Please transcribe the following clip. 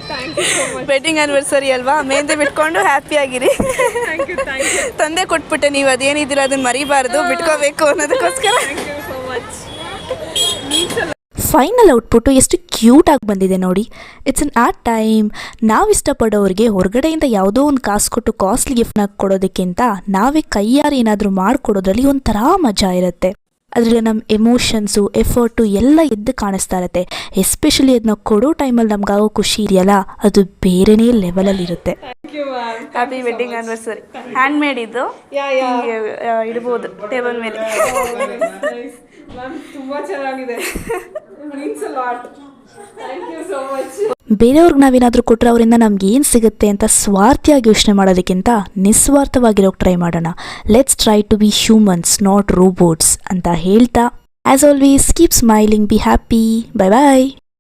Thank you so much. Wedding anniversary ಅಲ್ವಾ, ಮೆಹಂದಿ ಬಿಟ್ಕೊಂಡು happy ಆಗಿರಿ. ಥ್ಯಾಂಕ್ ಯು ತಂದೆ ಕೊಟ್ಬಿಟ್ಟೆ, ನೀವು ಅದೇನಿದ್ದೀರ ಅದನ್ನ ಮರಿಬಾರ್ದು, ಬಿಟ್ಕೋಬೇಕು ಅನ್ನೋದಕ್ಕೋಸ್ಕರ. Thank you so much. Final output ಎಷ್ಟು ಕ್ಯೂಟಾಗಿ ಬಂದಿದೆ ನೋಡಿ. It's an at time. ನಾವು ಇಷ್ಟಪಡೋರಿಗೆ ಹೊರಗಡೆಯಿಂದ ಯಾವುದೋ ಒಂದು ಕಾಸು ಕೊಟ್ಟು ಕಾಸ್ಟ್ಲಿ ಗಿಫ್ಟ್ನ ಕೊಡೋದಕ್ಕಿಂತ ನಾವೇ ಕೈಯಾರೆ ಏನಾದರೂ ಮಾಡಿಕೊಡೋದ್ರಲ್ಲಿ ಒಂಥರ ಮಜಾ ಇರುತ್ತೆ. ಅದರಲ್ಲಿ ನಮ್ಮ ಎಮೋಷನ್ಸು, ಎಫರ್ಟು ಎಲ್ಲ ಎದ್ದು ಕಾಣಿಸ್ತಾ ಇರುತ್ತೆ. ಎಸ್ಪೆಷಲಿ ಅದನ್ನ ಕೊಡೋ ಟೈಮಲ್ಲಿ ನಮಗಾಗೋ ಖುಷಿ ಇದೆಯಲ್ಲ, ಅದು ಬೇರೆನೇ ಲೆವೆಲಲ್ಲಿರುತ್ತೆ. Thank you ma'am. Happy wedding anniversary. Hand made ಇದು, ಇಡ್ಬೋದು ಟೇಬಲ್ ಮೇಲೆ. ಮ್ಯಾಮ್ ತುಂಬ ಚೆನ್ನಾಗಿದೆ. Means a lot. Thank you so much. ಬೇರೆಯವ್ರಿಗೆ ನಾವೇನಾದರೂ ಕೊಟ್ಟರೆ ಅವರಿಂದ ನಮ್ಗೆ ಏನು ಸಿಗುತ್ತೆ ಅಂತ ಸ್ವಾರ್ಥಿಯಾಗಿ ಯೋಚನೆ ಮಾಡೋದಕ್ಕಿಂತ ನಿಸ್ವಾರ್ಥವಾಗಿರೋಕೆ ಟ್ರೈ ಮಾಡೋಣ. Let's try to be humans, not robots ಅಂತ ಹೇಳ್ತಾ, as always keep smiling, be happy. Bye bye.